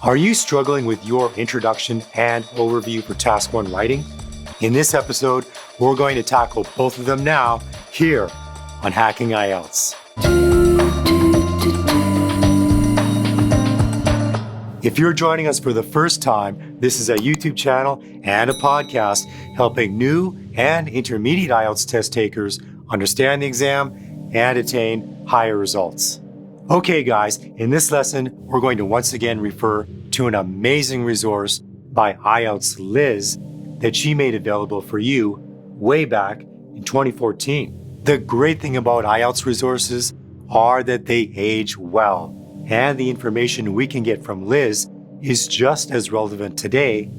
Are you struggling with your introduction and overview for Task 1 writing? In this episode, we're going to tackle both of them now here on Hacking IELTS. If you're joining us for the first time, this is a YouTube channel and a podcast helping new and intermediate IELTS test takers understand the exam and attain higher results. Okay guys, in this lesson, we're going to once again refer to an amazing resource by IELTS Liz that she made available for you way back in 2014. The great thing about IELTS resources are that they age well, and the information we can get from Liz is just as relevant today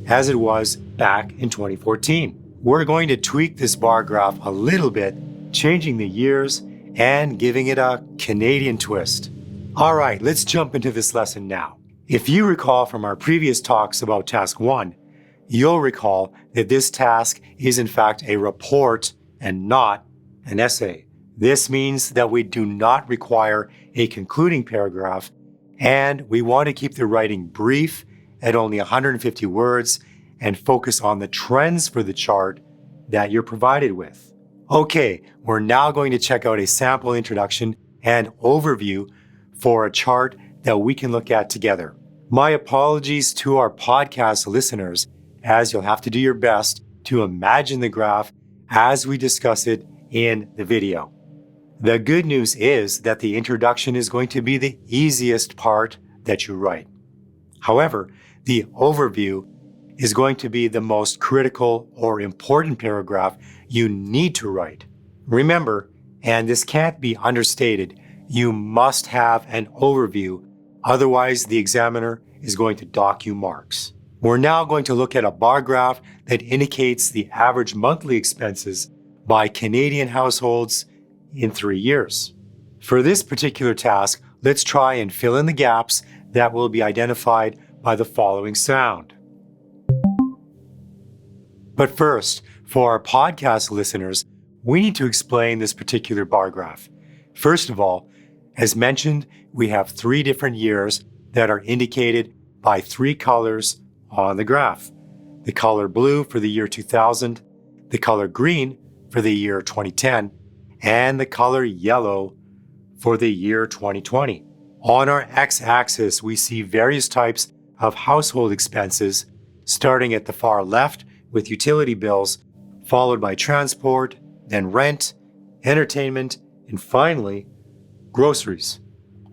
as it was back in 2014. We're going to tweak this bar graph a little bit, changing the years and giving it a Canadian twist. All right, let's jump into this lesson now. If you recall from our previous talks about Task 1, you'll recall that this task is in fact a report and not an essay. This means that we do not require a concluding paragraph, and we want to keep the writing brief at only 150 words and focus on the trends for the chart that you're provided with. Okay, we're now going to check out a sample introduction and overview for a chart that we can look at together. My apologies to our podcast listeners, as you'll have to do your best to imagine the graph as we discuss it in the video. The good news is that the introduction is going to be the easiest part that you write. However, the overview is going to be the most critical or important paragraph you need to write. Remember, and this can't be understated, you must have an overview, otherwise the examiner is going to dock you marks. We're now going to look at a bar graph that indicates the average monthly expenses by Canadian households in 3 years. For this particular task, let's try and fill in the gaps that will be identified by the following sound. But first, for our podcast listeners, we need to explain this particular bar graph. First of all, as mentioned, we have 3 different years that are indicated by 3 colors on the graph. The color blue for the year 2000, the color green for the year 2010, and the color yellow for the year 2020. On our x-axis, we see various types of household expenses, starting at the far left with utility bills, followed by transport, then rent, entertainment, and finally, groceries.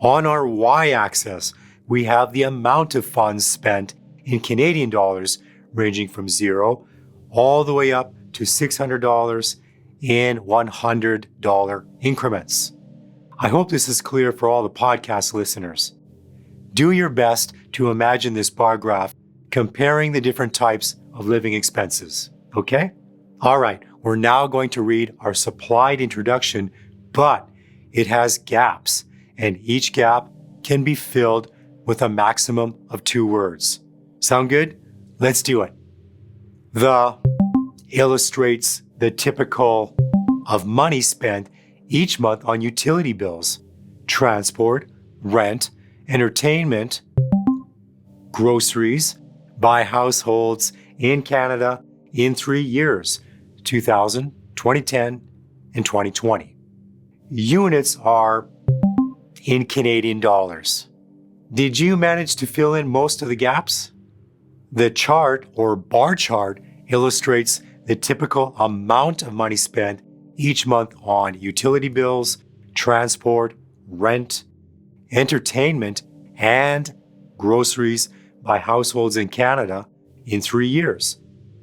On our y-axis, we have the amount of funds spent in Canadian dollars, ranging from $0 all the way up to $600 in $100 increments. I hope this is clear for all the podcast listeners. Do your best to imagine this bar graph comparing the different types of living expenses, okay? All right, we're now going to read our supplied introduction, but it has gaps, and each gap can be filled with a maximum of 2 words. Sound good? Let's do it. The illustrates the typical of money spent each month on utility bills, transport, rent, entertainment, groceries by households in Canada in 3 years, 2000, 2010, and 2020. Units are in Canadian dollars. Did you manage to fill in most of the gaps? The chart or bar chart illustrates the typical amount of money spent each month on utility bills, transport, rent, entertainment, and groceries by households in Canada in 3 years,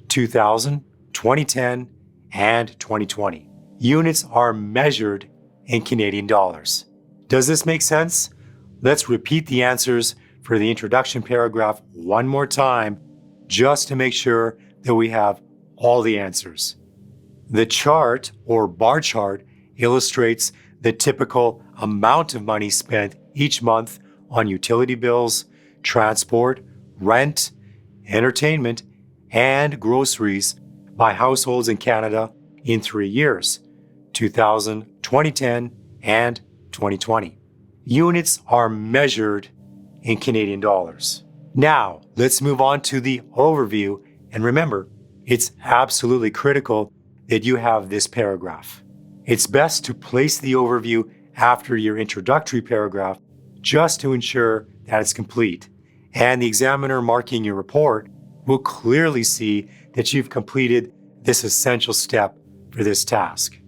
2000, 2010, and 2020. Units are measured in Canadian dollars. Does this make sense? Let's repeat the answers for the introduction paragraph one more time, just to make sure that we have all the answers. The chart or bar chart illustrates the typical amount of money spent each month on utility bills, transport, rent, entertainment, and groceries by households in Canada in 3 years, 2000, 2010, and 2020. Units are measured in Canadian dollars. Now, let's move on to the overview. And remember, it's absolutely critical that you have this paragraph. It's best to place the overview after your introductory paragraph just to ensure that it's complete. And the examiner marking your report will clearly see that you've completed this essential step for this task.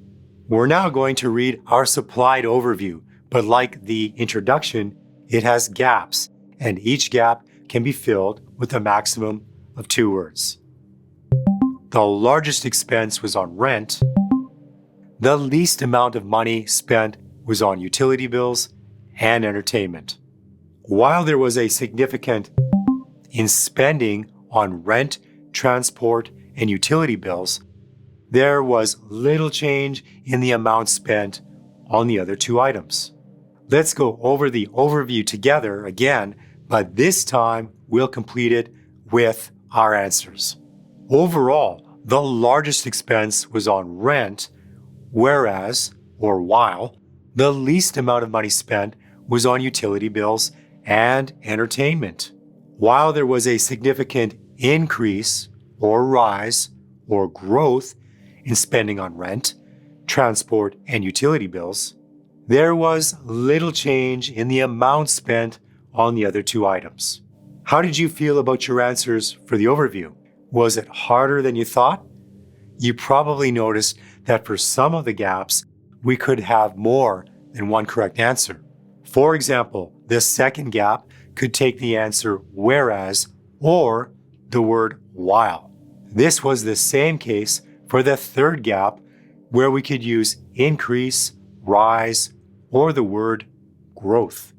We're now going to read our supplied overview, but like the introduction, it has gaps, and each gap can be filled with a maximum of 2 words. The largest expense was on rent. The least amount of money spent was on utility bills and entertainment. While there was a significant in spending on rent, transport, and utility bills, there was little change in the amount spent on the other 2 items. Let's go over the overview together again, but this time we'll complete it with our answers. Overall, the largest expense was on rent, whereas, or while, the least amount of money spent was on utility bills and entertainment. While there was a significant increase, or rise, or growth in spending on rent, transport, and utility bills, there was little change in the amount spent on the other 2 items. How did you feel about your answers for the overview? Was it harder than you thought? You probably noticed that for some of the gaps, we could have more than one correct answer. For example, the second gap could take the answer whereas or the word while. This was the same case for the third gap, where we could use increase, rise, or the word growth.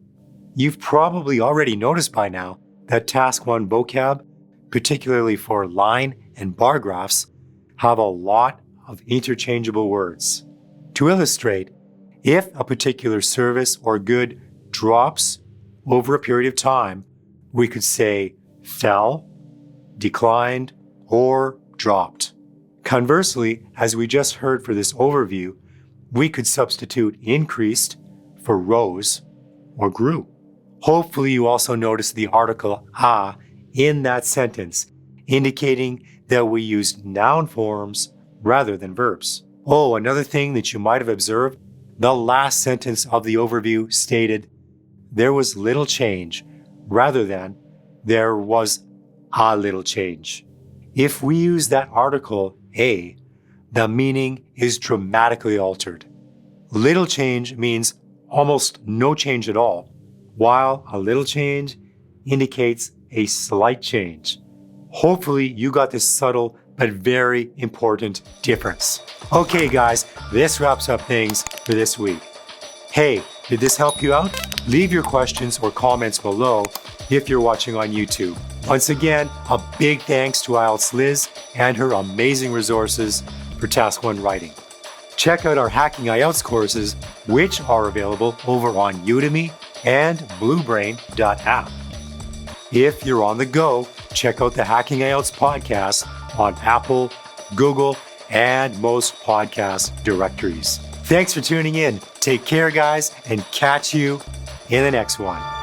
You've probably already noticed by now that Task 1 vocab, particularly for line and bar graphs, have a lot of interchangeable words. To illustrate, if a particular service or good drops over a period of time, we could say fell, declined, or dropped. Conversely, as we just heard for this overview, we could substitute increased for rose or grew. Hopefully you also noticed the article a in that sentence, indicating that we used noun forms rather than verbs. Oh, another thing that you might have observed, the last sentence of the overview stated, there was little change rather than there was a little change. If we use that article a, the meaning is dramatically altered. Little change means almost no change at all, while a little change indicates a slight change. Hopefully you got this subtle but very important difference. Okay guys, this wraps up things for this week. Hey, did this help you out? Leave your questions or comments below if you're watching on YouTube. Once again, a big thanks to IELTS Liz and her amazing resources for Task 1 writing. Check out our Hacking IELTS courses, which are available over on Udemy and bluebrain.app. If you're on the go, check out the Hacking IELTS podcast on Apple, Google, and most podcast directories. Thanks for tuning in. Take care, guys, and catch you in the next one.